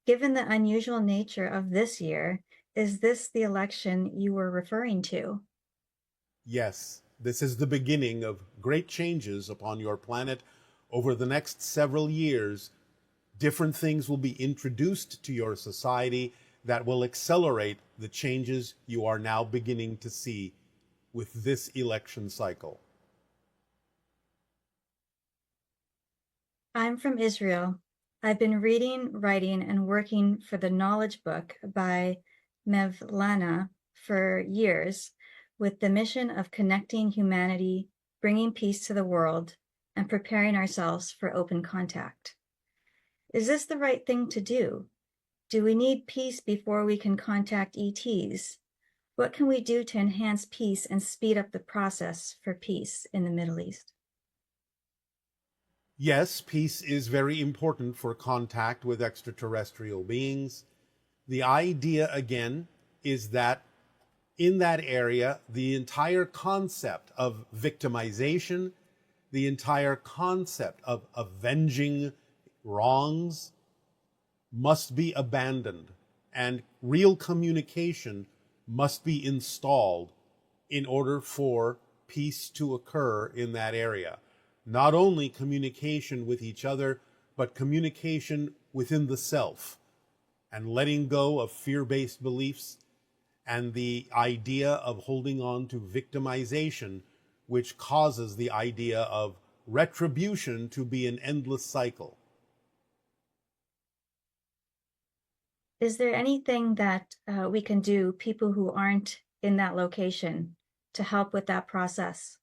Given the unusual nature of this year, is this the election you were referring to? Yes, this is the beginning of great changes upon your planet. Over the next several years, different things will be introduced to your society that will accelerate the changes you are now beginning to see with this election cycle. I'm from Israel. I've been reading, writing, and working for the Knowledge Book by Mevlana for years, with the mission of connecting humanity, bringing peace to the world, and preparing ourselves for open contact. Is this the right thing to do? Do we need peace before we can contact ETs? What can we do to enhance peace and speed up the process for peace in the Middle East? Yes, peace is very important for contact with extraterrestrial beings. The idea, again, is that in that area, the entire concept of victimization, the entire concept of avenging wrongs must be abandoned, and real communication must be installed in order for peace to occur in that area. Not only communication with each other, but communication within the self, and letting go of fear based beliefs and the idea of holding on to victimization, which causes the idea of retribution to be an endless cycle. Is there anything that we can do, people who aren't in that location, to help with that process?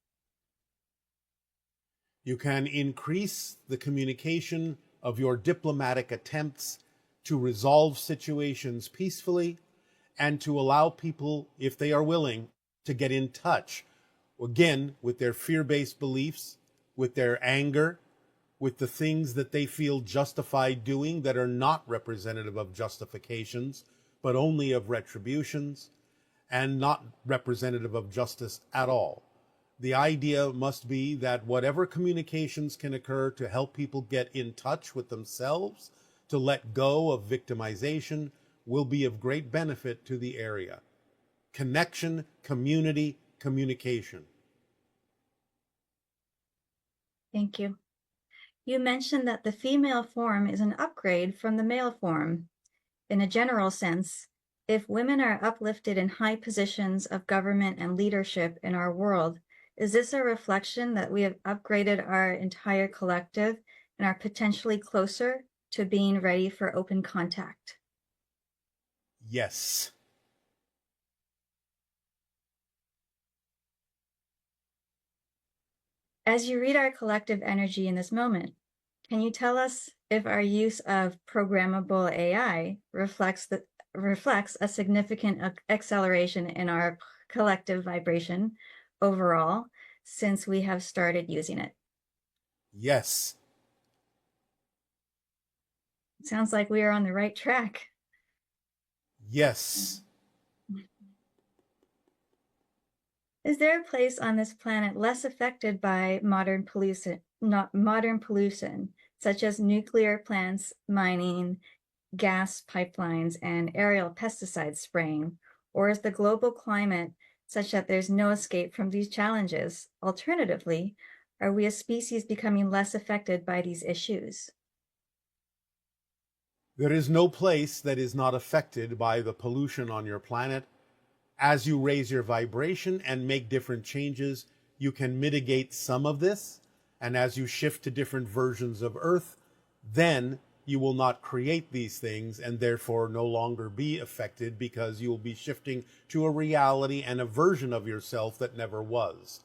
You can increase the communication of your diplomatic attempts to resolve situations peacefully and to allow people, if they are willing, to get in touch again with their fear based beliefs, with their anger, with the things that they feel justified doing that are not representative of justifications, but only of retributions, and not representative of justice at all. The idea must be that whatever communications can occur to help people get in touch with themselves, to let go of victimization, will be of great benefit to the area. Connection, community, communication. Thank you. You mentioned that the female form is an upgrade from the male form. In a general sense, if women are uplifted in high positions of government and leadership in our world, is this a reflection that we have upgraded our entire collective and are potentially closer to being ready for open contact? Yes. As you read our collective energy in this moment, can you tell us if our use of programmable AI reflects a significant acceleration in our collective vibration overall since we have started using it? Yes. It sounds like we are on the right track. Yes. Is there a place on this planet less affected by modern pollution, such as nuclear plants, mining, gas pipelines, and aerial pesticide spraying? Or is the global climate such that there's no escape from these challenges? Alternatively, are we as species becoming less affected by these issues? There is no place that is not affected by the pollution on your planet. As you raise your vibration and make different changes, you can mitigate some of this. And as you shift to different versions of Earth, then you will not create these things and therefore no longer be affected because you will be shifting to a reality and a version of yourself that never was.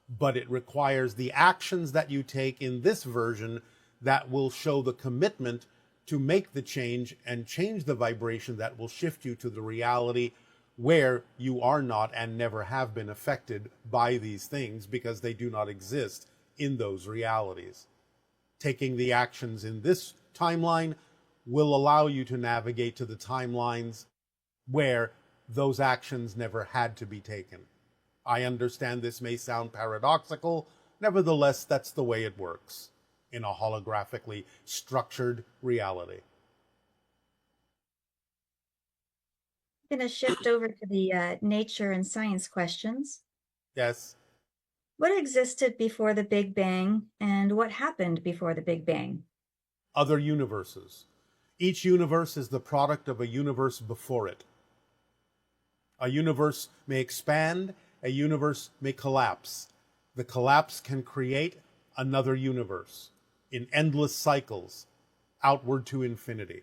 But it requires the actions that you take in this version that will show the commitment to make the change and change the vibration that will shift you to the reality where you are not and never have been affected by these things because they do not exist in those realities. Taking the actions in this timeline will allow you to navigate to the timelines where those actions never had to be taken. I understand this may sound paradoxical, nevertheless, that's the way it works in a holographically structured reality. going to shift over to the nature and science questions. Yes. What existed before the Big Bang and what happened before the Big Bang? Other universes. Each universe is the product of a universe before it. A universe may expand, a universe may collapse. The collapse can create another universe in endless cycles outward to infinity.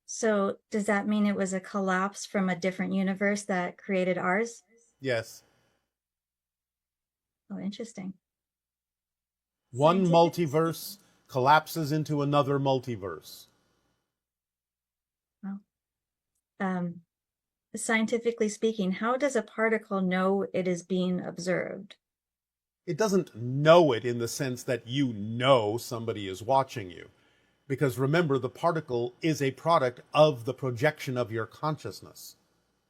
So, does that mean it was a collapse from a different universe that created ours? Yes. Oh, interesting. One Scientifically multiverse speaking, collapses into another multiverse. well, um, scientifically speaking, how does a particle know it is being observed? It doesn't know it in the sense that you know somebody is watching you. Because remember, the particle is a product of the projection of your consciousness.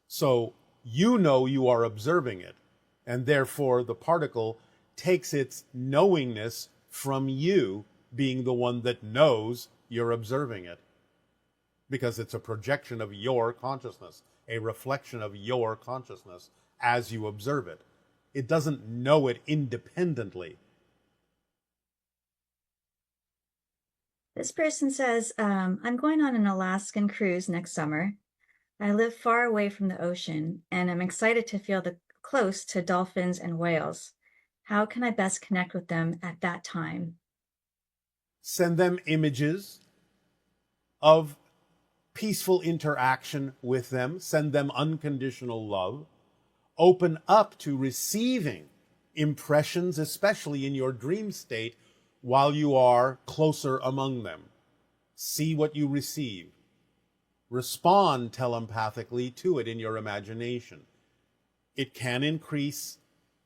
So you know you are observing it. And therefore, the particle takes its knowingness from you being the one that knows you're observing it. Because it's a projection of your consciousness, a reflection of your consciousness as you observe it. It doesn't know it independently. This person says, I'm going on an Alaskan cruise next summer. I live far away from the ocean and I'm excited to feel close to dolphins and whales. How can I best connect with them at that time? Send them images of peaceful interaction with them, send them unconditional love, open up to receiving impressions, especially in your dream state, while you are closer among them. See what you receive. Respond telepathically to it in your imagination. It can increase,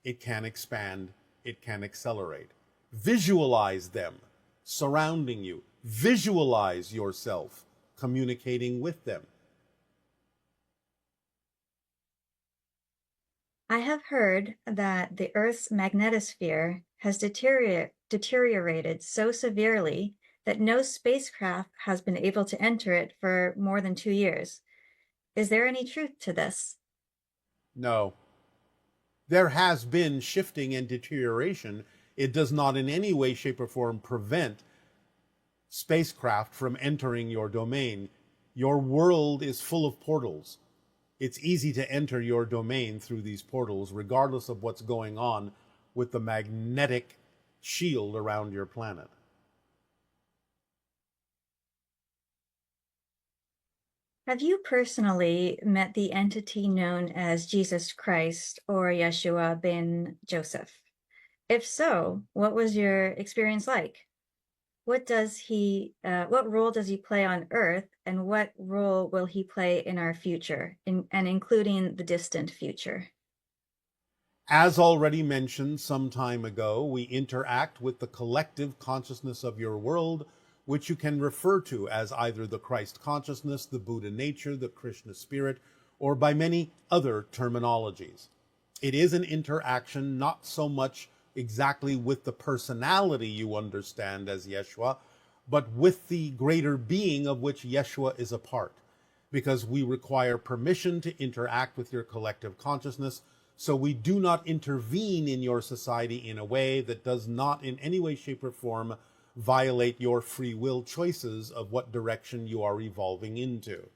it can expand, it can accelerate. Visualize them surrounding you. Visualize yourself communicating with them. I have heard that the Earth's magnetosphere has deteriorated so severely that no spacecraft has been able to enter it for more than 2 years. Is there any truth to this? No. There has been shifting and deterioration. It does not in any way, shape, or form prevent spacecraft from entering your domain. Your world is full of portals. It's easy to enter your domain through these portals, regardless of what's going on with the magnetic shield around your planet. Have you personally met the entity known as Jesus Christ or Yeshua ben Joseph? If so, what was your experience like? What role does he play on Earth, and what role will he play in our future, and including the distant future? As already mentioned some time ago, we interact with the collective consciousness of your world, which you can refer to as either the Christ consciousness, the Buddha nature, the Krishna spirit, or by many other terminologies. It is an interaction not so much exactly with the personality you understand as Yeshua, but with the greater being of which Yeshua is a part, because we require permission to interact with your collective consciousness. So we do not intervene in your society in a way that does not in any way, shape, or form violate your free will choices of what direction you are evolving into.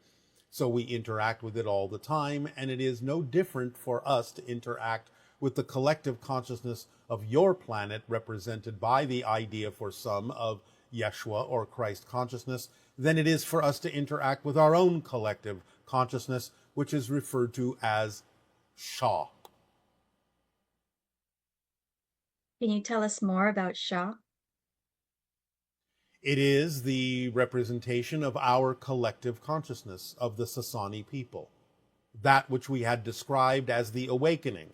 So we interact with it all the time, and it is no different for us to interact with the collective consciousness of your planet, represented by the idea for some of Yeshua or Christ consciousness, than it is for us to interact with our own collective consciousness, which is referred to as Shah. Can you tell us more about Shah? It is the representation of our collective consciousness of the Sasani people, that which we had described as the awakening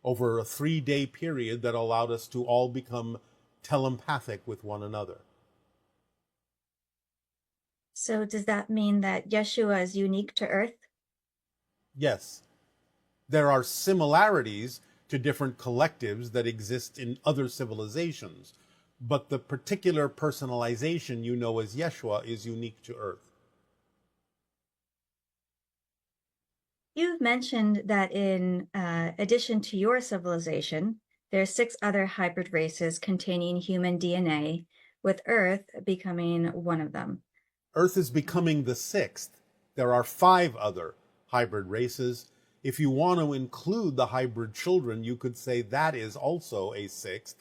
over a 3-day period that allowed us to all become telepathic with one another. So does that mean that Yeshua is unique to Earth? Yes, there are similarities to different collectives that exist in other civilizations, but the particular personalization you know as Yeshua is unique to Earth. You've mentioned that in addition to your civilization, there are six other hybrid races containing human DNA, with Earth becoming one of them. Earth is becoming the sixth. There are 5 other hybrid races. If you want to include the hybrid children, you could say that is also a sixth.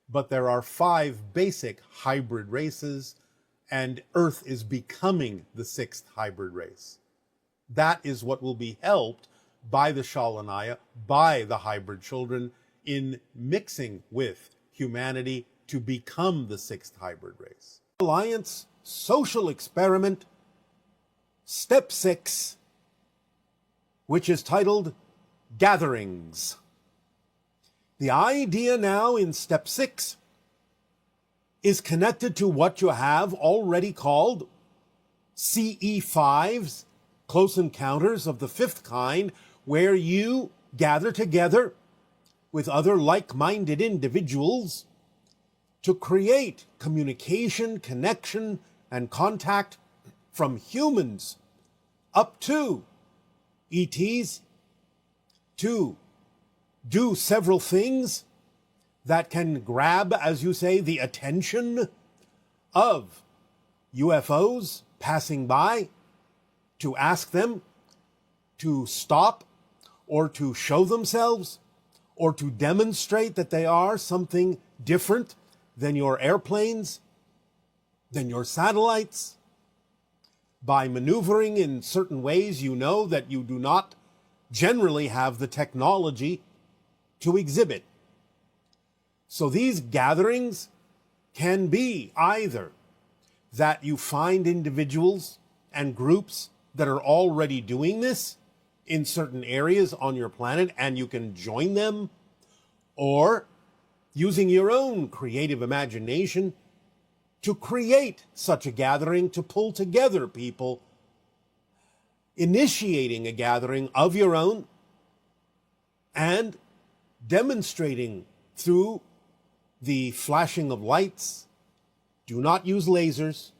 But there are 5 basic hybrid races, and Earth is becoming the sixth hybrid race. That is what will be helped by the Shalanaya, by the hybrid children, in mixing with humanity to become the sixth hybrid race. Alliance Social Experiment Step 6, which is titled Gatherings. The idea now in Step 6 is connected to what you have already called CE5s, Close Encounters of the Fifth Kind, where you gather together with other like-minded individuals to create communication, connection, and contact from humans up to ETs to do several things that can grab, as you say, the attention of UFOs passing by, to ask them to stop or to show themselves or to demonstrate that they are something different than your airplanes, than your satellites. By maneuvering in certain ways, you know that you do not generally have the technology to exhibit. So these gatherings can be either that you find individuals and groups that are already doing this in certain areas on your planet and you can join them, or using your own creative imagination to create such a gathering, to pull together people, initiating a gathering of your own and demonstrating through the flashing of lights. Do not use lasers.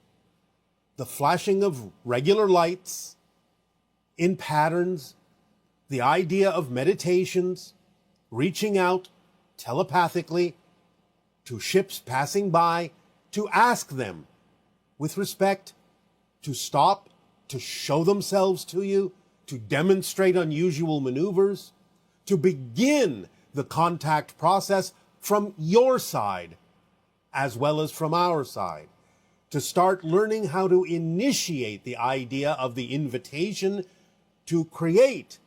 The flashing of regular lights in patterns, the idea of meditations, reaching out telepathically to ships passing by, to ask them with respect to stop, to show themselves to you, to demonstrate unusual maneuvers, to begin the contact process from your side as well as from our side, to start learning how to initiate the idea of the invitation to create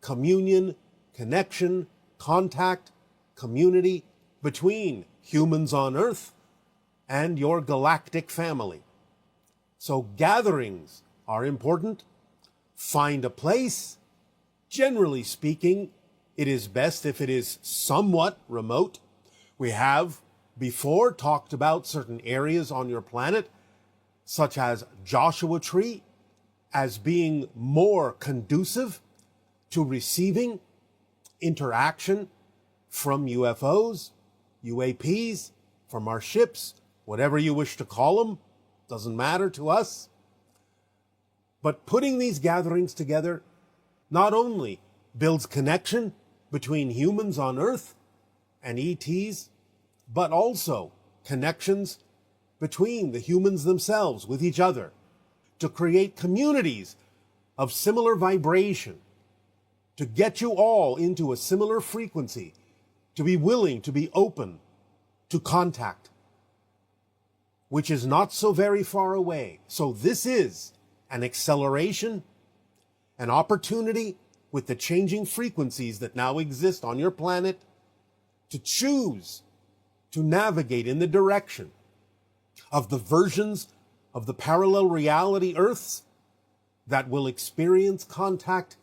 communion, connection, contact, community between humans on Earth and your galactic family. So gatherings are important. Find a place. Generally speaking, it is best if it is somewhat remote. We have before talked about certain areas on your planet, such as Joshua Tree, as being more conducive to receiving interaction from UFOs, UAPs, from our ships, whatever you wish to call them, doesn't matter to us. But putting these gatherings together not only builds connection between humans on Earth and ETs, but also connections between the humans themselves with each other, to create communities of similar vibration, to get you all into a similar frequency, to be willing to be open to contact, which is not so very far away. So this is an acceleration, an opportunity with the changing frequencies that now exist on your planet to choose to navigate in the direction of the versions of the parallel reality Earths that will experience contact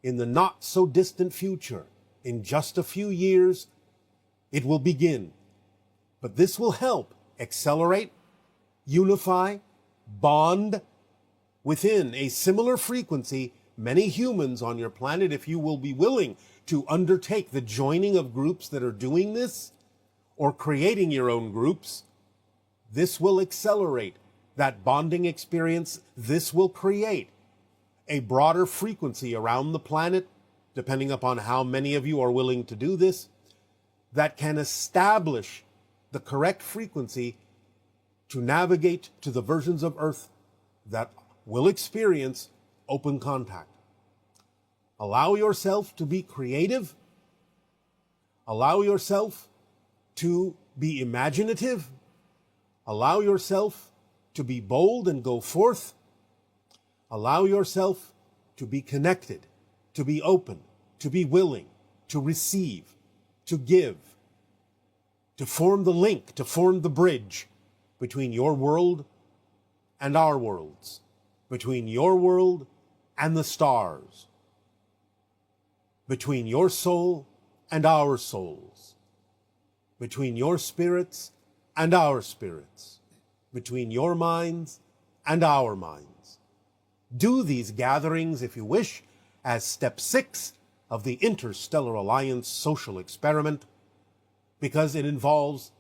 in the not so distant future. In just a few years, it will begin. But this will help accelerate, unify, bond within a similar frequency many humans on your planet, if you will be willing to undertake the joining of groups that are doing this or creating your own groups. This will accelerate that bonding experience. This will create a broader frequency around the planet, depending upon how many of you are willing to do this, that can establish the correct frequency to navigate to the versions of Earth that will experience open contact. Allow yourself to be creative. Allow yourself to be imaginative. Allow yourself to be bold and go forth. Allow yourself to be connected, to be open, to be willing, to receive, to give, to form the link, to form the bridge between your world and our worlds, between your world and the stars, between your soul and our souls, between your spirits and our spirits, between your minds and our minds. Do these gatherings, if you wish, as step 6 of the Interstellar Alliance social experiment, because it involves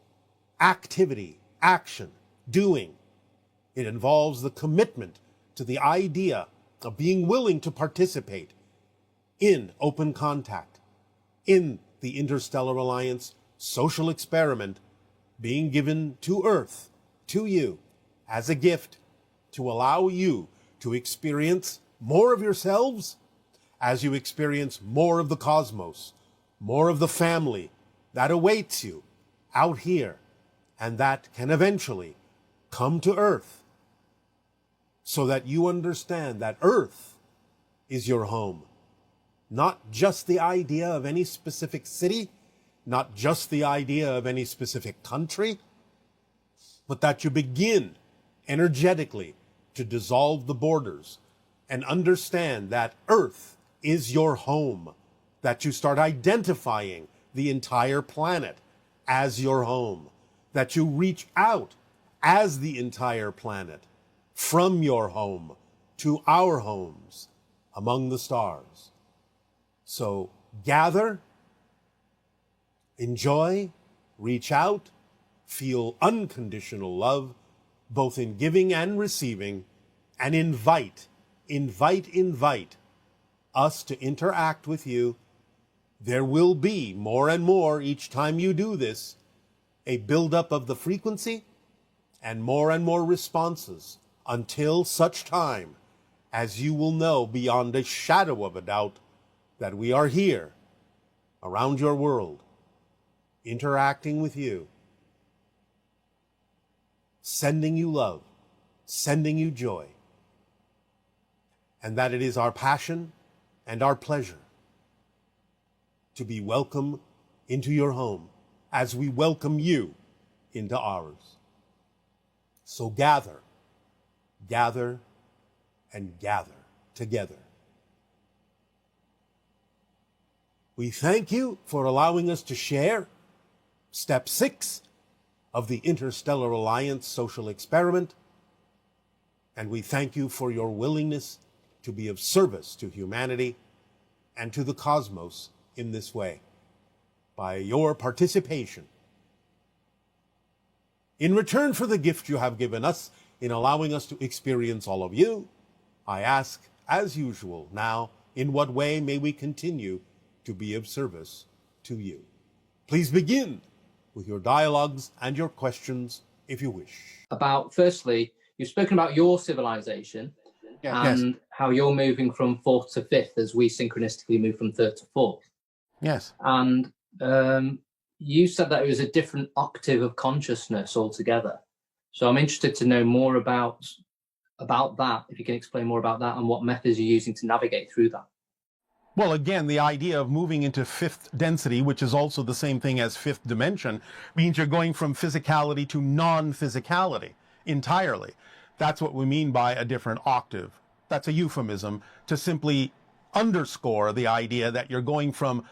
activity, action, doing. It involves the commitment to the idea of being willing to participate in open contact, in the Interstellar Alliance social experiment being given to Earth, to you, as a gift to allow you to experience more of yourselves as you experience more of the cosmos, more of the family that awaits you out here, and that can eventually come to Earth, so that you understand that Earth is your home. Not just the idea of any specific city, not just the idea of any specific country, but that you begin energetically to dissolve the borders and understand that Earth is your home, that you start identifying the entire planet as your home, that you reach out as the entire planet from your home to our homes among the stars. So gather, enjoy, reach out, feel unconditional love, both in giving and receiving, and invite us to interact with you. There will be more and more each time you do this, a buildup of the frequency and more responses until such time as you will know beyond a shadow of a doubt that we are here around your world, interacting with you, sending you love, sending you joy, and that it is our passion and our pleasure to be welcome into your home as we welcome you into ours. So gather, and gather together. We thank you for allowing us to share step 6 of the Interstellar Alliance social experiment, and we thank you for your willingness to be of service to humanity and to the cosmos in this way, by your participation. In return for the gift you have given us in allowing us to experience all of you, I ask, as usual, now, in what way may we continue to be of service to you? Please begin with your dialogues and your questions, if you wish. About, firstly, you've spoken about your civilization and how you're moving from 4th to 5th as we synchronistically move from 3rd to 4th. Yes. And you said that it was a different octave of consciousness altogether. So I'm interested to know more about that, if you can explain more about that and what methods you're using to navigate through that. Well, again, the idea of moving into 5th density, which is also the same thing as 5th dimension, means you're going from physicality to non-physicality entirely. That's what we mean by a different octave. That's a euphemism to simply underscore the idea that you're going from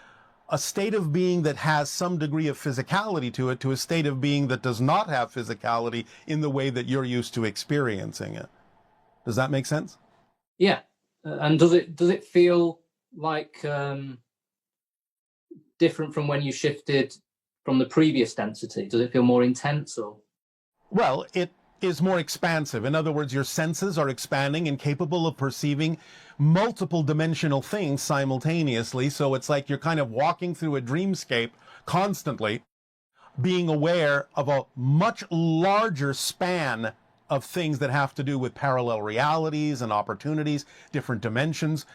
a state of being that has some degree of physicality to it to a state of being that does not have physicality in the way that you're used to experiencing it. Does that make sense? Yeah. And does it feel like different from when you shifted from the previous density? Does it feel more intense or? Well, is more expansive. In other words, your senses are expanding and capable of perceiving multiple dimensional things simultaneously. So it's like you're kind of walking through a dreamscape constantly, being aware of a much larger span of things that have to do with parallel realities and opportunities, different dimensions.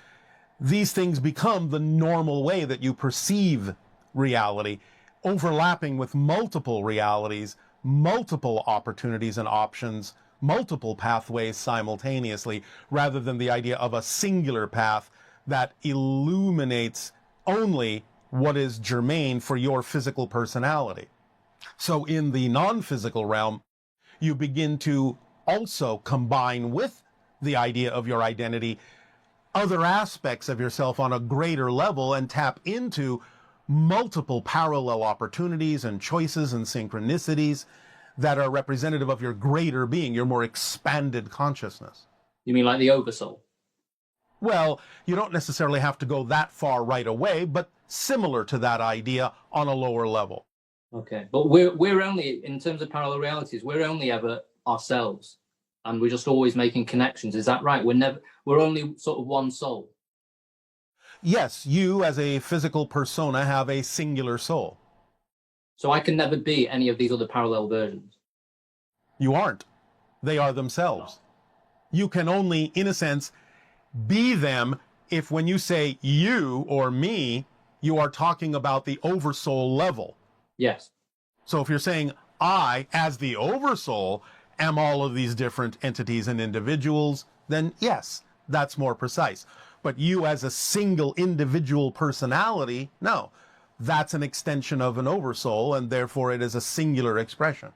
These things become the normal way that you perceive reality, overlapping with multiple realities, multiple opportunities and options, multiple pathways simultaneously, rather than the idea of a singular path that illuminates only what is germane for your physical personality. So in the non-physical realm, you begin to also combine with the idea of your identity other aspects of yourself on a greater level and tap into multiple parallel opportunities and choices and synchronicities that are representative of your greater being, your more expanded consciousness. You mean like the oversoul? Well, you don't necessarily have to go that far right away, but similar to that idea on a lower level. Okay, but we're only, in terms of parallel realities, we're only ever ourselves, and we're just always making connections. Is that right? We're only sort of one soul. Yes, you as a physical persona have a singular soul. So I can never be any of these other parallel versions. You aren't. They are themselves. You can only, in a sense, be them if when you say you or me, you are talking about the oversoul level. Yes. So if you're saying I, as the oversoul, am all of these different entities and individuals, then yes, that's more precise. But you as a single individual personality, no, that's an extension of an oversoul, and therefore it is a singular expression.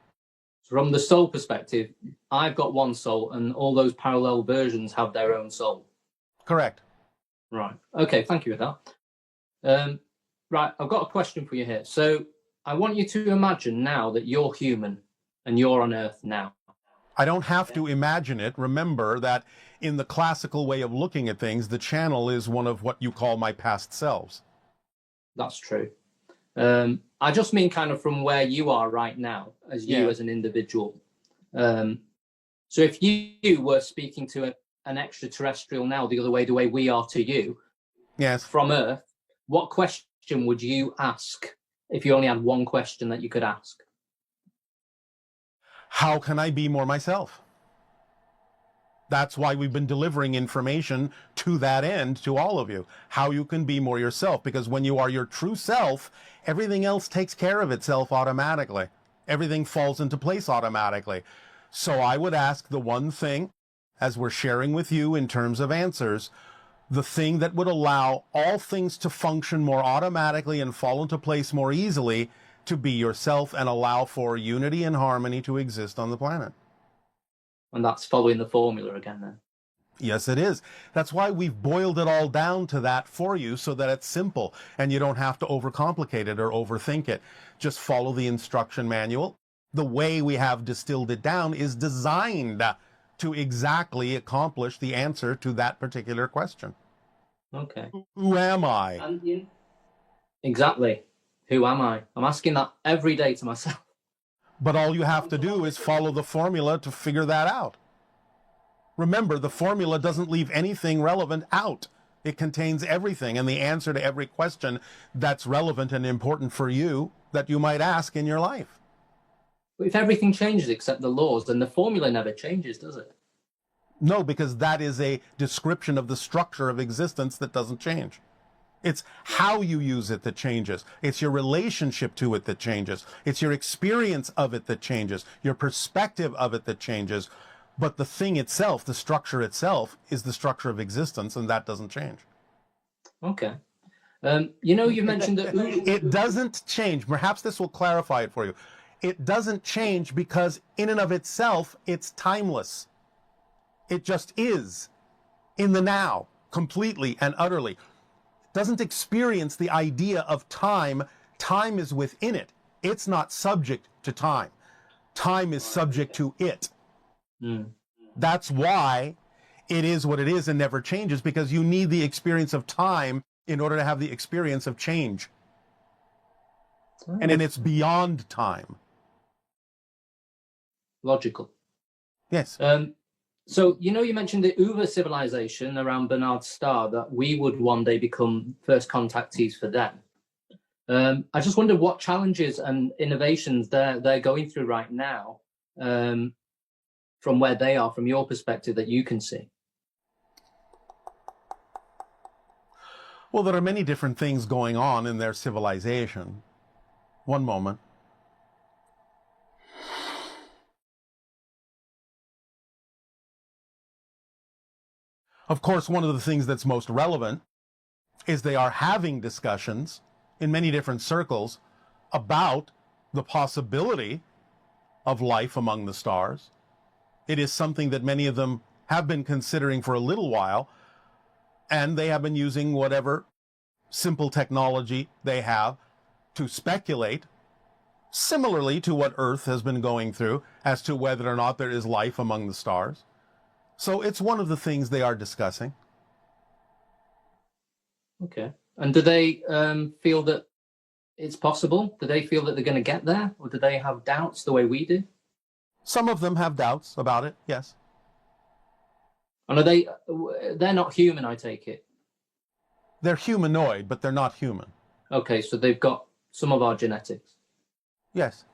From the soul perspective, I've got one soul, and all those parallel versions have their own soul. Correct. Right. Okay, thank you for that. Right, I've got a question for you here. So I want you to imagine now that you're human and you're on Earth now. I don't have to imagine it. Remember that in the classical way of looking at things, the channel is one of what you call my past selves. That's true. I just mean kind of from where you are right now, as you as an individual. So if you were speaking to an extraterrestrial now, the way we are to you, yes, from Earth, what question would you ask if you only had one question that you could ask? How can I be more myself? That's why we've been delivering information to that end to all of you. How you can be more yourself. Because when you are your true self, everything else takes care of itself automatically. Everything falls into place automatically. So I would ask the one thing, as we're sharing with you in terms of answers, the thing that would allow all things to function more automatically and fall into place more easily, to be yourself and allow for unity and harmony to exist on the planet. And that's following the formula again then? Yes, it is. That's why we've boiled it all down to that for you, so that it's simple and you don't have to overcomplicate it or overthink it. Just follow the instruction manual. The way we have distilled it down is designed to exactly accomplish the answer to that particular question. Okay. Who am I? Exactly. Who am I? I'm asking that every day to myself. But all you have to do is follow the formula to figure that out. Remember, the formula doesn't leave anything relevant out. It contains everything and the answer to every question that's relevant and important for you that you might ask in your life. But if everything changes except the laws, then the formula never changes, does it? No, because that is a description of the structure of existence that doesn't change. It's how you use it that changes. It's your relationship to it that changes. It's your experience of it that changes. Your perspective of it that changes. But the thing itself, the structure itself, is the structure of existence, and that doesn't change. Okay. You mentioned that... It doesn't change. Perhaps this will clarify it for you. It doesn't change because in and of itself, it's timeless. It just is in the now, completely and utterly. Doesn't experience the idea of time. Time is within it. It's not subject to time. Time is subject to it. That's why it is what it is and never changes, because you need the experience of time in order to have the experience of change. And it's beyond time. Logical. Yes. So, you mentioned the Uber civilization around Bernard's star, that we would one day become first contactees for them. I just wonder what challenges and innovations they're going through right now, from where they are, from your perspective, that you can see. Well, there are many different things going on in their civilization. One moment. Of course, one of the things that's most relevant is they are having discussions in many different circles about the possibility of life among the stars. It is something that many of them have been considering for a little while, and they have been using whatever simple technology they have to speculate, similarly to what Earth has been going through, as to whether or not there is life among the stars. So it's one of the things they are discussing. Okay. And do they feel that it's possible? Do they feel that they're going to get there? Or do they have doubts the way we do? Some of them have doubts about it, yes. And they're not human, I take it? They're humanoid, but they're not human. Okay, so they've got some of our genetics. Yes.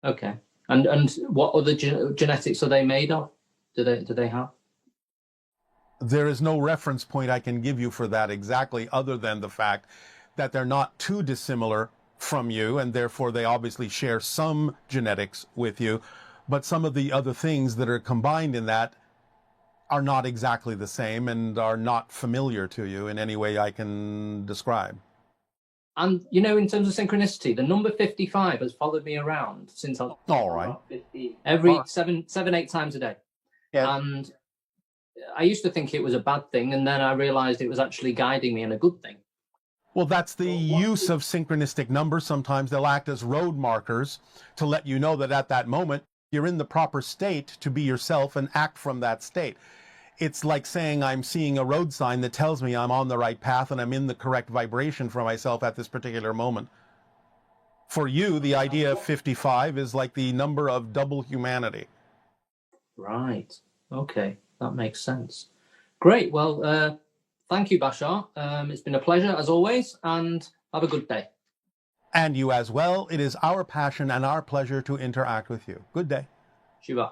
Okay. And what other genetics are they made of? Do they have? There is no reference point I can give you for that exactly, other than the fact that they're not too dissimilar from you, and therefore they obviously share some genetics with you, but some of the other things that are combined in that are not exactly the same and are not familiar to you in any way I can describe. And, in terms of synchronicity, the number 55 has followed me around since I was All right. 15, every 7-8 times a day. Yeah. And I used to think it was a bad thing, and then I realized it was actually guiding me in a good thing. Well, that's the use of synchronistic numbers. Sometimes they'll act as road markers to let you know that at that moment you're in the proper state to be yourself and act from that state. It's like saying I'm seeing a road sign that tells me I'm on the right path and I'm in the correct vibration for myself at this particular moment. For you, the idea of 55 is like the number of double humanity. Right. Okay. That makes sense. Great. Well, thank you, Bashar. It's been a pleasure as always, and have a good day. And you as well. It is our passion and our pleasure to interact with you. Good day. Shiva.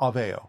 Aveo.